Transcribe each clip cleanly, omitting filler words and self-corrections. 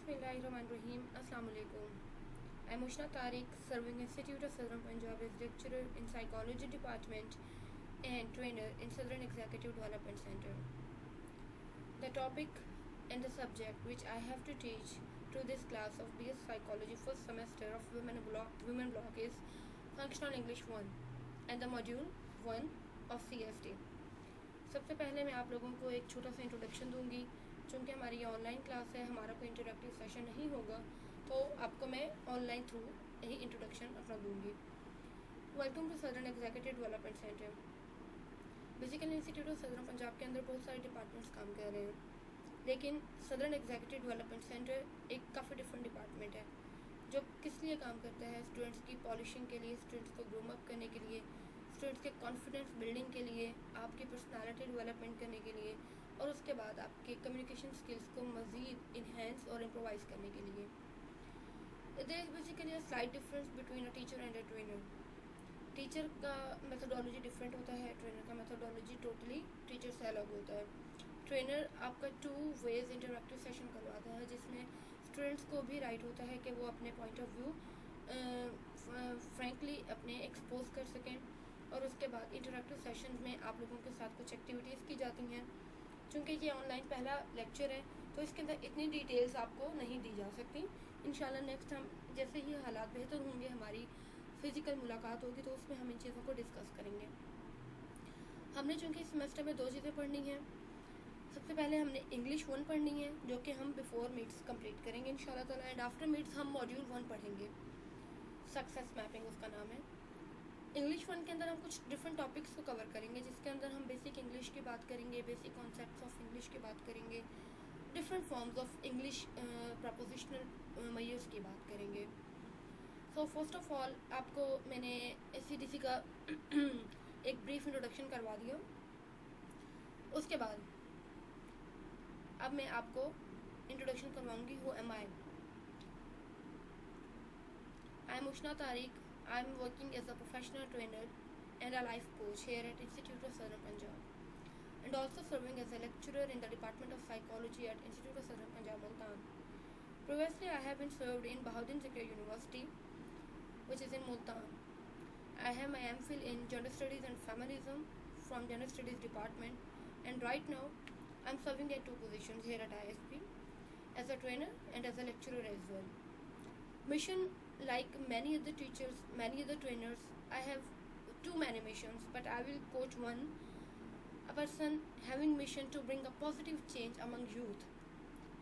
Bismillahirrahmanirrahim. Assalamu alaikum. I'm Ushna Tariq, serving Institute of Southern Punjab as lecturer in Psychology Department and trainer in Southern Executive Development Center. The topic and the subject which I have to teach to this class of BS Psychology first semester of Women block is Functional English 1 and the module 1 of CST. सबसे पहले मैं आप लोगों को एक छोटा सा introduction दूंगी। चूँकि हमारी ये ऑनलाइन क्लास है, हमारा कोई इंटरेक्टिव सेशन नहीं होगा, तो आपको मैं ऑनलाइन थ्रू यही इंट्रोडक्शन अपना दूंगी। Welcome to southern executive development centre. Basically institute of southern Punjab के अंदर बहुत सारे डिपार्टमेंट्स काम कर रहे हैं, लेकिन सदर्न एग्जीक्यूटिव डेवलपमेंट सेंटर एक काफ़ी डिफरेंट डिपार्टमेंट है जो किस लिए काम करता है। स्टूडेंट्स की पॉलिशिंग के लिए, स्टूडेंट्स को ग्रूम अप करने के लिए, स्टूडेंट्स के कॉन्फिडेंस बिल्डिंग के लिए, आपकी पर्सनालिटी डेवलपमेंट करने के लिए और उसके बाद आपके कम्युनिकेशन स्किल्स को मज़ीद इन्हेंस और इम्प्रोवाइज़ करने के लिए। There is basically a slight difference between a teacher and a trainer. Teacher का मेथोडोलॉजी डिफरेंट होता है, ट्रेनर का मेथोडोलॉजी टोटली टीचर से अलग होता है। ट्रेनर आपका 2 वेज इंटरैक्टिव सेशन करवाता है, जिसमें स्टूडेंट्स को भी राइट होता है कि वो अपने पॉइंट ऑफ व्यू फ्रैंकली अपने एक्सपोज कर सकें। और उसके बाद इंटरैक्टिव सेशन में आप लोगों के साथ कुछ एक्टिविटीज़ की जाती हैं। चूँकि ये ऑनलाइन पहला लेक्चर है, तो इसके अंदर इतनी डिटेल्स आपको नहीं दी जा सकती। इंशाल्लाह नेक्स्ट हम जैसे ही हालात बेहतर होंगे, हमारी फ़िज़िकल मुलाकात होगी, तो उसमें हम इन चीज़ों को डिस्कस करेंगे। हमने चूँकि इस सेमेस्टर में 2 चीज़ें पढ़नी हैं। सबसे पहले हमने इंग्लिश 1 पढ़नी है, जो कि हम बिफोर मीट्स कंप्लीट करेंगे इंशाल्लाह ताला, एंड आफ्टर मीट्स हम मॉड्यूल 1 पढ़ेंगे, सक्सेस मैपिंग उसका नाम है। इंग्लिश 1 के अंदर हम कुछ डिफरेंट टॉपिक्स को कवर करेंगे, जिसके अंदर हम बेसिक इंग्लिश की बात करेंगे, बेसिक कॉन्सेप्ट्स ऑफ इंग्लिश की बात करेंगे, different forms of English prepositional mayors की बात करेंगे। सो फर्स्ट ऑफ ऑल आपको मैंने SCDC का एक ब्रीफ इंट्रोडक्शन करवा दिया। उसके बाद अब मैं आपको इंट्रोडक्शन करवाऊंगी who am I am Ushna Tariq. I am working as a professional trainer and a life coach here at Institute of Southern Punjab, and also serving as a lecturer in the Department of Psychology at Institute of Southern Punjab, Multan. Previously, I have been served in Bahauddin Zakir University, which is in Multan. I have my MPhil in Gender Studies and Feminism from Gender Studies Department, and right now, I am serving at 2 positions here at ISP, as a trainer and as a lecturer as well. Mission, like many other teachers, many other trainers, I have too many missions, but I will coach a person having mission to bring a positive change among youth.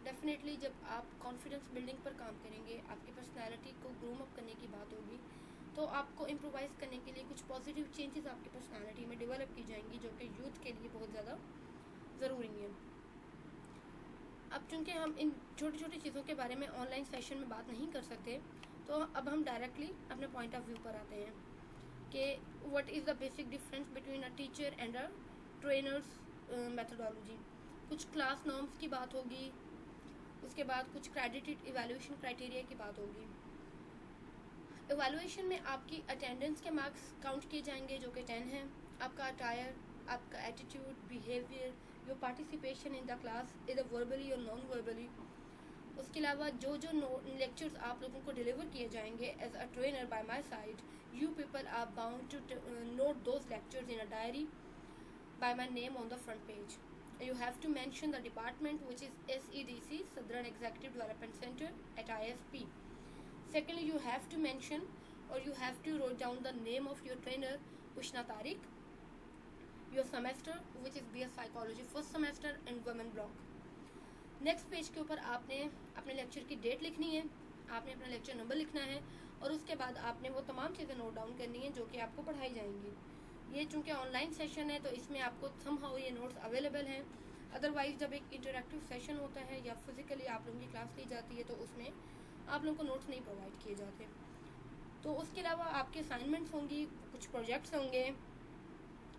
Definitely जब आप confidence building पर काम करेंगे, आपकी personality को groom up करने की बात होगी, तो आपको इम्प्रोवाइज़ करने के लिए कुछ पॉजिटिव चेंजेस आपकी पर्सनैलिटी में डेवलप की जाएंगी, जो कि यूथ के लिए बहुत ज़्यादा ज़रूरी है। अब चूँकि हम इन छोटी छोटी चीज़ों के बारे में ऑनलाइन सेशन में बात नहीं कर सकते, तो अब हम डायरेक्टली अपने पॉइंट ऑफ व्यू पर आते हैं कि what is the basic difference between a teacher and a trainers methodology. कुछ क्लास नॉर्म्स की बात होगी, उसके बाद कुछ क्रेडिटेड इवैल्यूएशन क्राइटेरिया की बात होगी। इवैल्यूएशन में आपकी अटेंडेंस के मार्क्स काउंट किए जाएंगे, जो कि 10 हैं। आपका अटायर, आपका attitude, behaviour, your participation in the class इधर वर्बली और नॉन वर्बली। उसके अलावा जो लेक्चर्स आप लोगों को डिलीवर किए जाएंगे as a trainer by my side, you people are bound to note those lectures in a diary by my name on the front page. You have to mention the department, which is SEDC, Southern Executive Development Center at ISP. Secondly, you have to mention or you have to write down the name of your trainer, Ushna Tariq, your semester, which is BS Psychology first semester and Women block. Next page के ऊपर आपने अपने lecture की date लिखनी है, आपने अपना lecture number लिखना है, और उसके बाद आपने वो तमाम चीज़ें नोट डाउन करनी है जो कि आपको पढ़ाई जाएंगी। ये चूँकि ऑनलाइन सेशन है, तो इसमें आपको समहाउ ये नोट्स अवेलेबल हैं। अदरवाइज़ जब एक इंटरैक्टिव सेशन होता है या फिज़िकली आप लोगों की क्लास ली जाती है, तो उसमें आप लोगों को नोट्स नहीं प्रोवाइड किए जाते। तो उसके अलावा आपके असाइनमेंट्स होंगी, कुछ प्रोजेक्ट्स होंगे।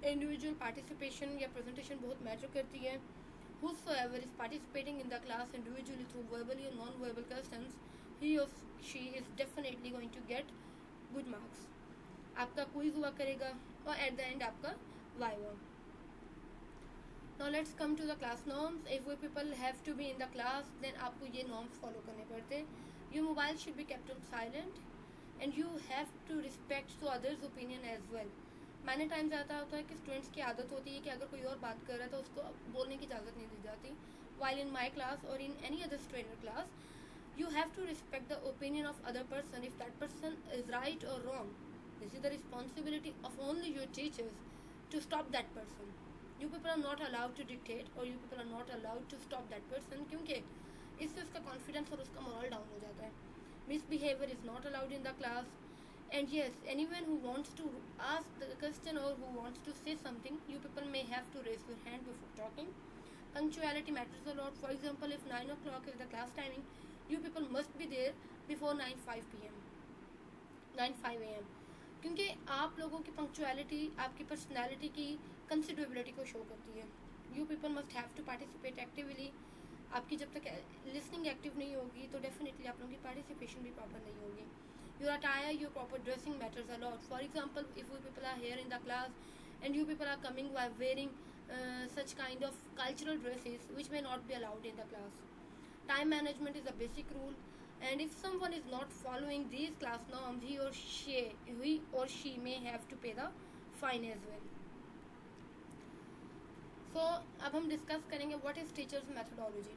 इंडिविजुअल पार्टिसिपेशन या प्रेजेंटेशन बहुत मैटर करती है। Whosoever is participating in the class individually through verbally or non-verbal questions, he or she is definitely going to get good marks. आपका क्विज हुआ करेगा और एट द एंड आपका viva. Now let's come to the class norms. If we people have to be in the class, then आपको ये norms follow करने पड़ते हैं. Your mobile should be kept on silent and you have to respect to others' opinion as well. मैंने time ज़्यादा होता है कि स्टूडेंट्स की आदत होती है कि अगर कोई और बात कर रहा है तो उसको बोलने की इजाज़त नहीं दी जाती. While in my class or in any other trainer class, you have to respect the opinion of other person if that person is right or wrong. This is the responsibility of only your teachers to stop that person. You people are not allowed to dictate or you people are not allowed to stop that person, क्योंकि इससे उसका confidence और उसका moral down हो जाता है. Misbehavior is not allowed in the class. And yes, anyone who wants to ask the question or who wants to say something, you people may have to raise your hand before talking. Punctuality matters a lot. For example, if 9 o'clock is the class timing, you people must be there before 9:05 p.m. 9:05 a.m. क्योंकि आप लोगों की punctuality आपकी personality की कंसिडरेबिलिटी को show करती है. You people must have to participate actively. आपकी जब तक लिसनिंग एक्टिव नहीं होगी तो डेफिनेटली आप लोगों की पार्टिसिपेशन भी प्रॉपर नहीं होगी. Your attire, your proper dressing matters a lot. For example, if you people are here in the class and you people are coming by wearing such kind of cultural dresses which may not be allowed in the class. Time management is a basic rule, and if someone is not following these class norms, he or she may have to pay the fine as well. So अब हम discuss करेंगे what is teachers methodology.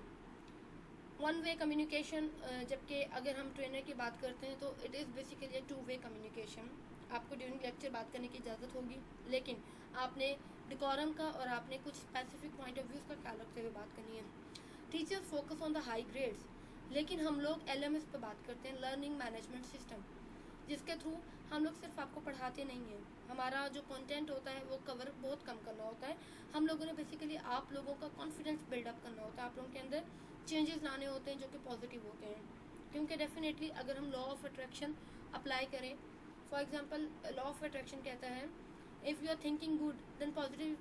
One way communication, जबकि अगर हम trainer की बात करते हैं तो it is basically two way communication. आपको ड्यूरिंग लेक्चर बात करने की इजाज़त होगी, लेकिन आपने डिकोरम का और आपने कुछ स्पेसिफिक पॉइंट ऑफ व्यूज़ का ख्याल रखते हुए बात करनी है. Teachers focus on the high grades, लेकिन हम लोग LMS पर बात करते हैं, लर्निंग मैनेजमेंट सिस्टम, जिसके थ्रू हम लोग सिर्फ आपको पढ़ाते नहीं हैं. हमारा जो कंटेंट होता है वो कवर बहुत कम करना होता है. हम लोगों ने बेसिकली आप लोगों का कॉन्फिडेंस बिल्डअप करना होता है. आप लोगों के अंदर चेंजेस लाने होते हैं जो कि पॉजिटिव होते हैं. क्योंकि डेफिनेटली अगर हम लॉ ऑफ अट्रैक्शन अप्लाई करें, for example law of attraction कहता है if you are thinking good then positive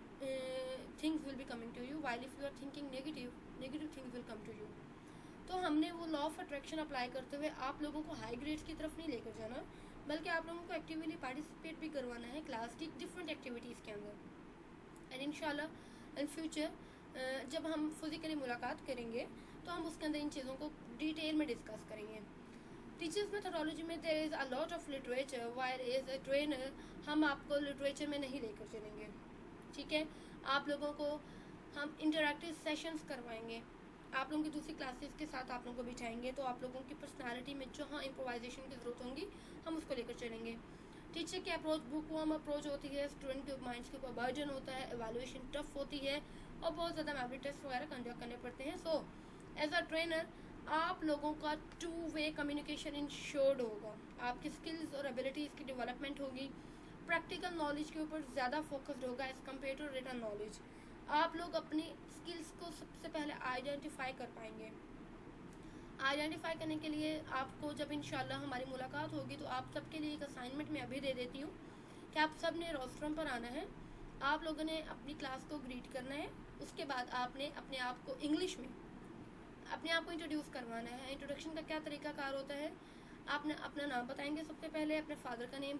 things will be coming to you, while if you are thinking negative things will come to you. तो हमने वो law of attraction apply करते हुए आप लोगों को हाई ग्रेड्स की तरफ नहीं लेकर जाना, बल्कि आप लोगों को एक्टिवली पार्टिसिपेट भी करवाना है क्लास की डिफरेंट एक्टिविटीज़ के अंदर. एंड इंशाल्लाह इन फ्यूचर जब हम फिजिकली मुलाकात करेंगे तो हम उसके अंदर इन चीज़ों को डिटेल में डिस्कस करेंगे. टीचर्स मेथोडोलॉजी में there is a lot of literature, while as a trainer हम आपको लिटरेचर में नहीं लेकर चलेंगे. ठीक है, आप लोगों को हम इंटरैक्टिव सेशंस करवाएंगे. आप लोगों की दूसरी क्लासेस के साथ आप लोगों को बिठाएंगे तो आप लोगों की पर्सनालिटी में जहाँ इम्प्रोवाइजेशन की ज़रूरत होगी हम उसको लेकर चलेंगे. टीचर की अप्रोच बुक वार्म अप्रोच होती है, स्टूडेंट के माइंड्स के ऊपर बर्डन होता है, एवेल्युएशन टफ होती है और बहुत ज़्यादा मेमोरी टेस्ट वगैरह कंडक्ट करने पड़ते हैं. सो एज अ ट्रेनर आप लोगों का टू वे कम्युनिकेशन इंश्योर्ड होगा. आपकी स्किल्स और एबिलिटीज़ की डेवलपमेंट होगी. प्रैक्टिकल नॉलेज के ऊपर ज़्यादा फोकस्ड होगा as compare to written knowledge. आप लोग अपनी स्किल्स को सबसे पहले आइडेंटिफाई कर पाएंगे. आइडेंटिफाई करने के लिए आपको जब इंशाल्लाह हमारी मुलाकात होगी तो आप सबके लिए एक असाइनमेंट मैं अभी दे देती हूँ कि आप सब ने रोस्ट्रम पर आना है. आप लोगों ने अपनी क्लास को ग्रीट करना है. उसके बाद आपने अपने आप को इंग्लिश में अपने आप को इंट्रोड्यूस करवाना है. इंट्रोडक्शन का क्या तरीकाकार होता है, आपने अपना नाम बताएंगे, सबसे पहले अपने फादर का नेम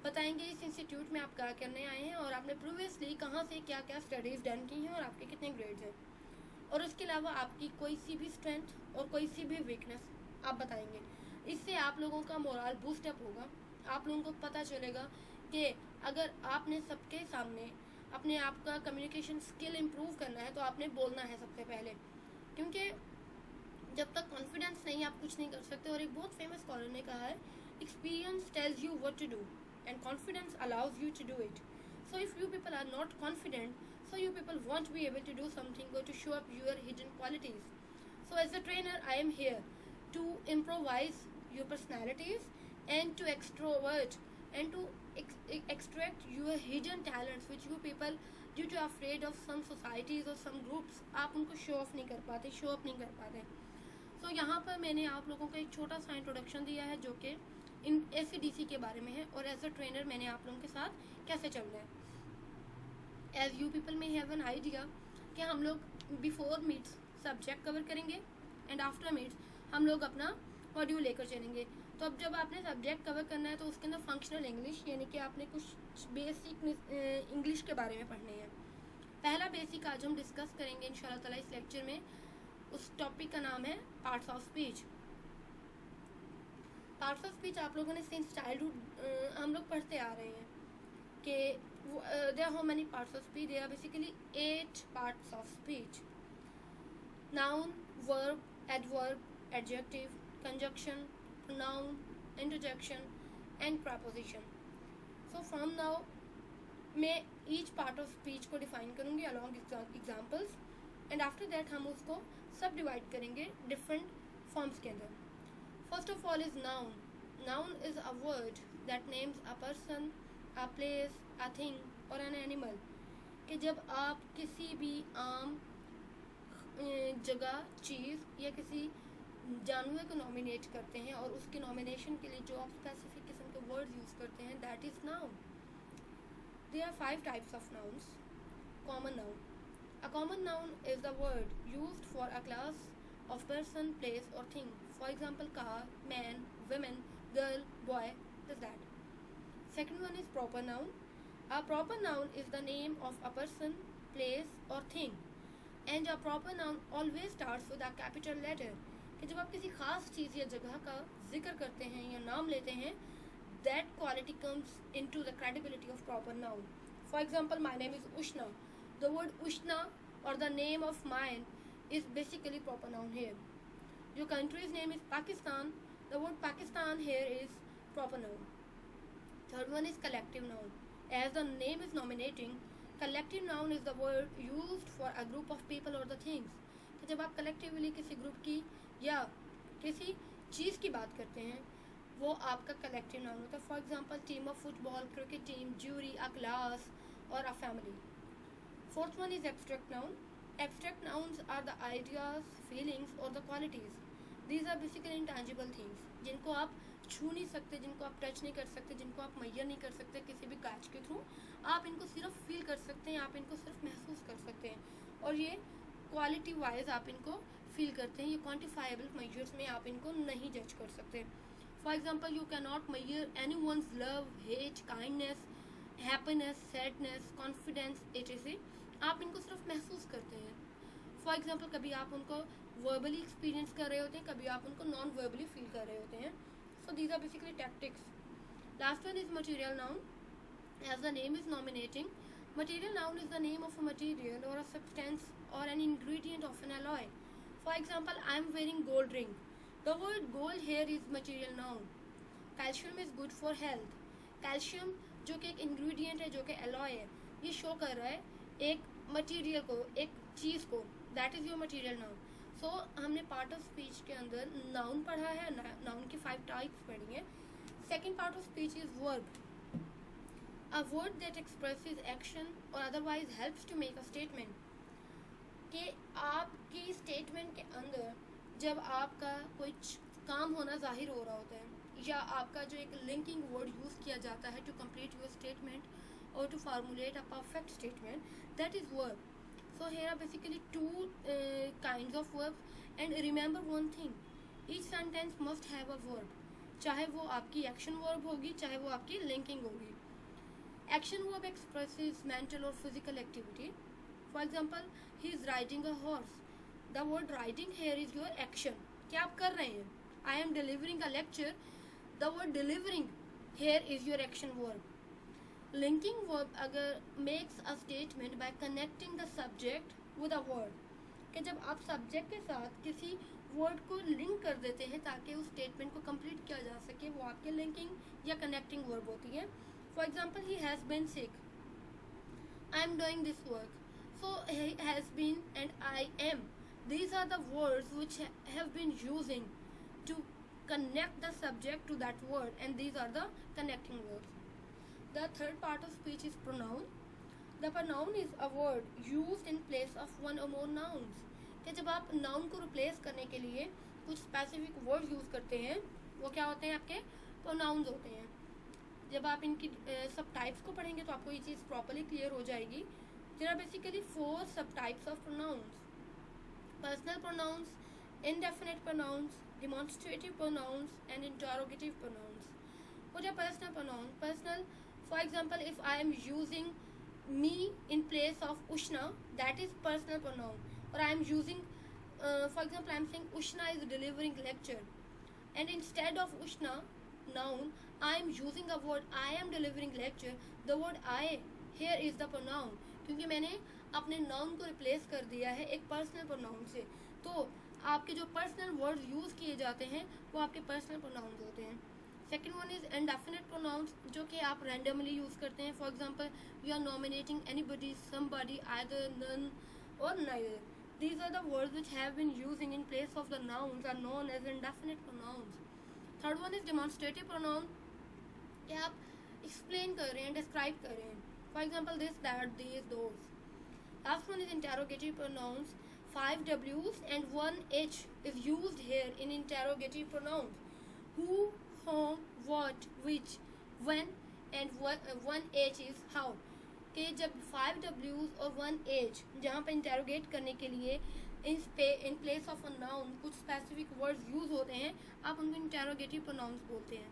बताएंगे इस इंस्टीट्यूट में आप क्या करने आए हैं और आपने प्रीवियसली कहाँ से क्या क्या स्टडीज़ डन की हैं और आपके कितने ग्रेड्स हैं. और उसके अलावा आपकी कोई सी भी स्ट्रेंथ और कोई सी भी वीकनेस आप बताएंगे. इससे आप लोगों का मोरल बूस्टअप होगा. आप लोगों को पता चलेगा कि अगर आपने सबके सामने अपने आप का कम्युनिकेशन स्किल इम्प्रूव करना है तो आपने बोलना है सबसे पहले, क्योंकि जब तक कॉन्फिडेंस नहीं आप कुछ नहीं कर सकते. और एक बहुत फेमस स्कॉलर ने कहा है experience tells you what to do and confidence allows you to do it. So if you people are not confident, so you people won't be able to do something or to show up your hidden qualities. So as a trainer I am here to improvise your personalities and to extrovert and to extract your hidden talents which you people due to afraid of some societies or some groups आप उनको show off नहीं कर पाते. So यहाँ पर मैंने आप लोगों को एक छोटा सा इंट्रोडक्शन दिया है जो कि इन ACDC के बारे में है और एज अ ट्रेनर मैंने आप लोगों के साथ कैसे चलना है. एज यू पीपल में हैव एन आइडिया कि हम लोग बिफोर मीट्स सब्जेक्ट कवर करेंगे एंड आफ्टर मीट्स हम लोग अपना मॉड्यूल लेकर चलेंगे. तो अब जब आपने सब्जेक्ट कवर करना है तो उसके अंदर फंक्शनल इंग्लिश यानी कि आपने कुछ बेसिक इंग्लिश के बारे में पढ़ने हैं. पहला बेसिक आज हम डिस्कस करेंगे इंशाल्लाह ताला इस लेक्चर में। उस टॉपिक का नाम है parts of speech. Parts of speech आप लोगों ने सिंस चाइल्डहुड हम लोग पढ़ते आ रहे हैं कि there how many parts of speech. There are basically 8 parts of speech: noun, verb, adverb, adjective, conjunction, pronoun, interjection and preposition. So from now मैं ईच पार्ट ऑफ स्पीच को डिफाइन करूँगी along examples, and after that हम उसको सब divide करेंगे different forms के अंदर. First of all is noun. Noun is a word that names a person, a place, a thing और एन एनिमल. कि जब आप किसी भी आम जगह, चीज़ या किसी जानवर को नॉमिनेट करते हैं और उसके नॉमिनेशन के लिए जो आप स्पेसिफिक किस्म के वर्ड्स यूज़ करते हैं, that is noun. There are 5 types of nouns. Common noun. A common noun is the word used for a class of person, place or thing. For example, car, man, women, girl, boy, this that. Second one is proper noun. A proper noun is the name of a person, place or thing. And a proper noun always starts with a capital letter. कि जब आप किसी खास चीज़ या जगह का जिक्र करते हैं या नाम लेते हैं, that quality comes into the credibility of proper noun. For example, my name is Ushna. The word Ushna or the name of mine is basically proper noun here. Your country's name is Pakistan. The word Pakistan here is proper noun. Third one is collective noun. As the name is nominating, collective noun is the word used for a group of people or the things. तो जब आप collectively किसी group की या किसी चीज़ की बात करते हैं, वो आपका कलेक्टिव नाउन होता है. For example, team of football, cricket team, jury, a class और a family. Fourth one is abstract noun. Abstract nouns are the ideas, feelings और the qualities. These are basically intangible things, जिनको आप छू नहीं सकते, जिनको आप टच नहीं कर सकते, जिनको आप मैयर नहीं कर सकते किसी भी काज के थ्रू. आप इनको सिर्फ फील कर सकते हैं, आप इनको सिर्फ महसूस कर सकते हैं, और ये क्वालिटी वाइज आप इनको फील करते हैं. ये क्वान्टिफाइबल मेजर्स में आप इनको नहीं जज कर सकते. For example, you cannot measure anyone's love, hate, kindness, happiness, sadness, confidence, etc. आप इनको सिर्फ महसूस करते हैं. For example, कभी आप उनको verbally experience कर रहे होते हैं, कभी आप उनको non verbally feel कर रहे होते हैं. So these are basically tactics. Last one is material noun. As the name is nominating, material noun is the name of a material or a substance or an ingredient of an alloy. For example, I am wearing gold ring. The word gold here is material noun. Calcium is good for health. Calcium जो कि एक ingredient है, जो कि alloy है, ये show कर रहा है एक material को, एक चीज़ को. That is your material noun. So हमने part of speech के अंदर noun पढ़ा है, noun की 5 types पढ़ी हैं. Second part of speech is verb. A word that expresses action or otherwise helps to make a statement. कि आपकी statement के अंदर जब आपका कोई काम होना जाहिर हो रहा होता है, या आपका जो एक लिंकिंग वर्ड यूज़ किया जाता है टू कंप्लीट योर स्टेटमेंट और to formulate a perfect statement, that is verb. So here are basically 2 kinds of verb, and remember one thing, each sentence must have a verb. चाहे वो आपकी action verb होगी, चाहे वो आपकी linking होगी. Action verb expresses mental और physical activity. For example, he is riding a horse. The word writing here is your action. क्या आप कर रहे हैं? I am delivering a lecture. The word delivering here is your action verb. Linking verb अगर makes a statement by connecting the subject with a word. कि जब आप subject के साथ किसी word को link कर देते हैं ताकि उस statement को complete किया जा सके, वो आपके linking या connecting verb होती है. For example, he has been sick. I am doing this work. So he has been and I am. These are the words which have been using to connect the subject to that word, and these are the connecting words. The third part of speech is pronoun. The pronoun is a word used in place of one or more nouns. कि जब आप noun को replace करने के लिए कुछ specific words use करते हैं, वो क्या होते हैं? आपके pronouns होते हैं. जब आप इनकी सब types को पढ़ेंगे तो आपको ये चीज़ properly clear हो जाएगी. There are basically 4 subtypes of pronouns. Personal pronouns, indefinite pronouns, demonstrative pronouns, and interrogative pronouns. What are personal pronouns? Personal, for example, if I am using me in place of Ushna, that is personal pronoun. Or I am using, for example, I am saying Ushna is delivering lecture, and instead of Ushna noun, I am using a word I am delivering lecture. The word I here is the pronoun, क्योंकि मैंने अपने noun को replace कर दिया है एक personal pronoun से. तो आपके जो पर्सनल वर्ड्स यूज़ किए जाते हैं वो आपके पर्सनल प्रोनाउंस होते हैं. Second one is indefinite pronouns, जो कि आप रैंडमली यूज़ करते हैं. For example, you are nominating anybody, somebody, either, none और neither. These are the words which have been using in place of the nouns are known as indefinite pronouns. Third one is demonstrative pronoun, कि आप explain कर रहे हैं, describe कर रहे हैं. For example, this, that, these, those. Last one is interrogative pronouns. 5 W's and 1 H is used here in interrogative pronouns. Who, whom, what, which, when, and 1 H is how. कि जब 5 W's और 1 H जहाँ पर interrogate करने के लिए in place of a noun कुछ specific words use होते हैं, आप उनको इंटेरोगेटिव प्रोनाउंस बोलते हैं.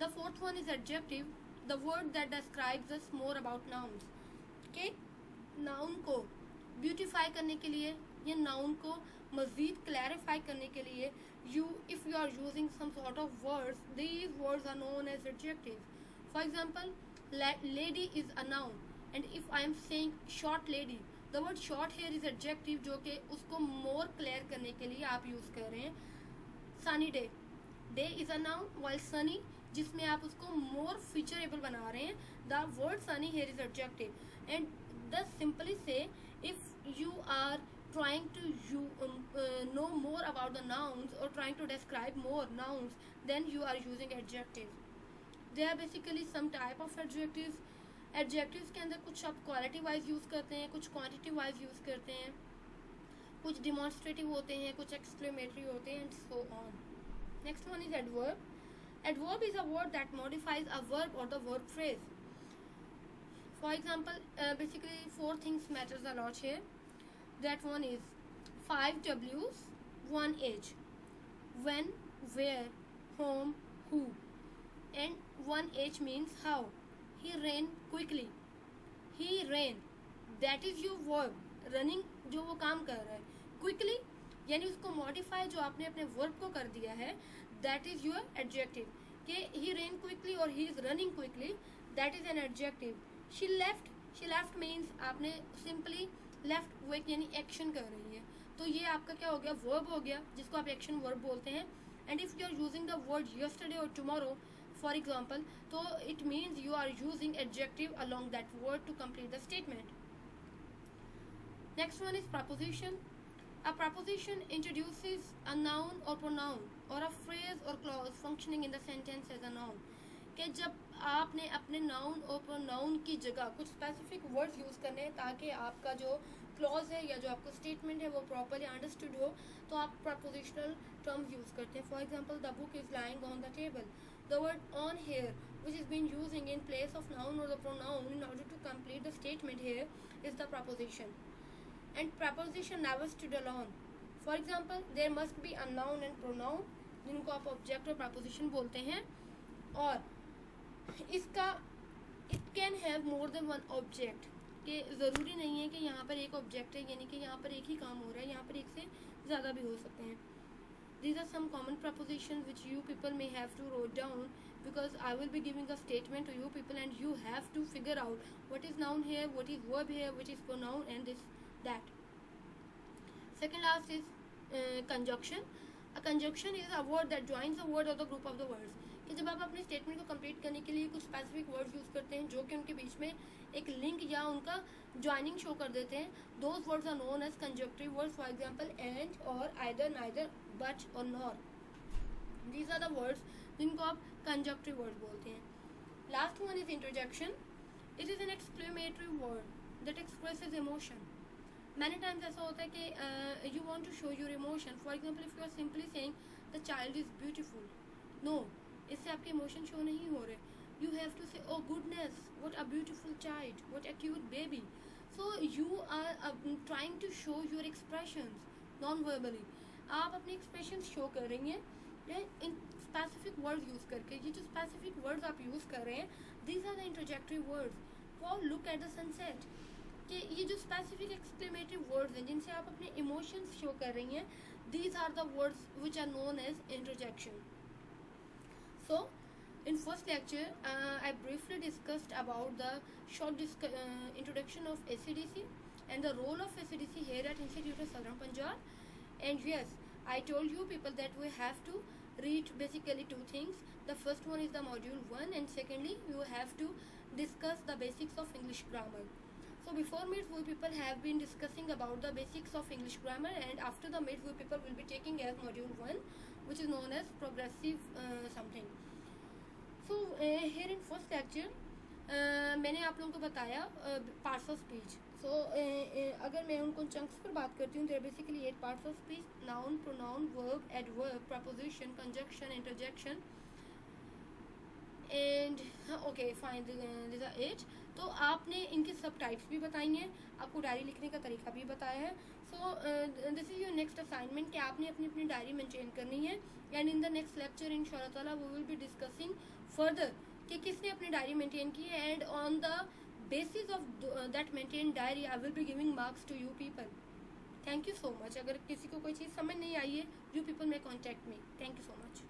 The fourth one is adjective, the word that describes us more about nouns. के नाउन को ब्यूटिफाई करने के लिए या नाउन को मज़ीद क्लैरिफाई करने के लिए if you are using some sort of words, these words are known as adjectives. For example, lady is a noun, and if I am saying short lady, the word short here is adjective, जो कि उसको more clear करने के लिए आप use कर रहे हैं. sunny day, day is a noun, while sunny जिसमें आप उसको more featureable बना रहे हैं, the word sunny here is adjective. And thus simply say, if you are trying to know more about the nouns or trying to describe more nouns, then you are using adjectives. There are basically some type of adjectives. Adjectives के अंदर कुछ आप quality wise use करते हैं, कुछ quantity wise use करते हैं, कुछ demonstrative होते हैं, कुछ exclamatory होते हैं, and so on. Next one is adverb. Adverb is a word that modifies a verb or the verb phrase. For example, basically 4 things matters a lot here. That one is 5 W's, 1 H. When, where, whom, who. And 1 H means how. He ran quickly. He ran. That is your verb. Running जो वो काम कर रहा है. Quickly यानी उसको modify जो आपने अपने verb को कर दिया है. That is your adjective. कि he ran quickly or he is running quickly. That is an adjective. She left. She left means आपने simply left वो एक यानी एक्शन कर रही है. तो ये आपका क्या हो गया, वर्ब हो गया, जिसको आप एक्शन वर्ब बोलते हैं. And if you are using the word yesterday और टुमारो फॉर एग्जाम्पल, तो it means you are using adjective along that word to complete the statement. Next one is preposition. A preposition introduces a noun और pronoun और a phrase और clause functioning in the sentence as a noun. कि जब आपने अपने noun और pronoun की जगह कुछ स्पेसिफिक वर्ड्स यूज़ करने हैं ताकि आपका जो क्लॉज है या जो आपका स्टेटमेंट है वो प्रॉपरली अंडरस्टूड हो, तो आप प्रपोजिशनल टर्म्स यूज़ करते हैं. For example, the book is lying on the table. The word on here which is being using in place of noun or the pronoun in order to complete the statement here is the preposition. And preposition never stood alone. For example, there must be a noun and pronoun जिनको आप object और preposition बोलते हैं, और इसका it can have more than one object. कि ज़रूरी नहीं है कि यहाँ पर एक ऑब्जेक्ट है, यानी कि यहाँ पर एक ही काम हो रहा है, यहाँ पर एक से ज़्यादा भी हो सकते हैं. These are some common prepositions which you people may have to write down, because I will be giving a statement to you people and you have to figure out what is noun here, what is verb here, which is pronoun, and this, that. Second last is conjunction. A conjunction is a word that joins a word or the group of the words. कि जब आप अपने statement को complete करने के लिए कुछ specific words use करते हैं जो कि उनके बीच में एक लिंक या उनका ज्वाइनिंग शो कर देते हैं, those words are known as conjunctive words. For example, and और आइदर, नाइदर, बट और nor. These are the words जिनको आप कंजक्टिव वर्ड्स बोलते हैं. Last one is interjection. It is an exclamatory word that expresses emotion. Many times ऐसा होता है कि you want to show your emotion. For example, if you are simply saying the child is beautiful, no, इससे आपके emotion show नहीं हो रहे. You have to say, O goodness, what a beautiful child, what a cute baby. So you are trying to show your expressions non verbally. आप अपने expressions show कर रही हैं इन स्पेसिफिक वर्ड्स यूज़ करके. ये जो स्पेसिफिक वर्ड्स आप use कर रहे हैं, these are the interjectory words. Wow look at the sunset, कि ये जो स्पेसिफिक एक्सक्लेमेटरी वर्ड्स हैं जिनसे आप अपने इमोशंस शो कर रही हैं, these are the words which are known as interjection. So in first lecture I briefly discussed about the short introduction of AC/DC and the role of AC/DC here at Institute of Southern Punjab. And yes, I told you people that we have to read basically two things. The first one is the module 1, and secondly you have to discuss the basics of English grammar. So before mid we people have been discussing about the basics of English grammar, and after the mid we people will be taking as module 1, which is known as progressive something. So here in first lecture मैंने आप लोगों को बताया parts of speech. सो अगर मैं उनको chunks पर बात करती हूँ, there basically 8 parts of speech: noun, pronoun, verb, adverb, preposition, conjunction, interjection and okay fine, this are 8. तो आपने इनके सब टाइप्स भी बताई हैं, आपको डायरी लिखने का तरीका भी बताया है. So this is your next assignment कि आपने अपनी अपनी डायरी मेंटेन करनी है. And in the next lecture इंशाल्लाह ताला we will be discussing further कि किसने अपनी डायरी मेंटेन की है, and on the basis of that maintain diary I will be giving marks to you people. Thank you so much. अगर किसी को कोई चीज़ समझ नहीं आई है, you people may contact me. Thank you so much.